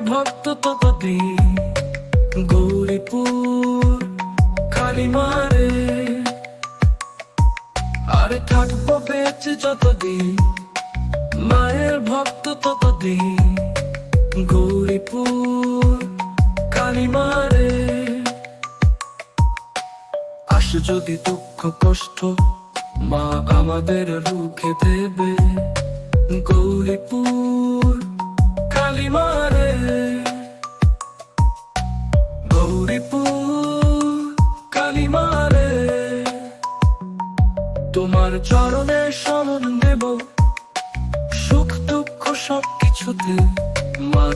ভক্ত ততদিন গৌরীপুর কালীমারে, আরে থাকবো বেঁচে যতদিন, মায়ের ভক্ত ততদিন গৌরীপুর কালীমারে। আসে যদি দুঃখ কষ্ট, মা আমাদের রুখে দেবে গৌরীপুর কালীমারে। গৌরীপুর কালীমারে, তোমার চরণে শরণ নেব, সুখ দুঃখ সব কিছুতে মা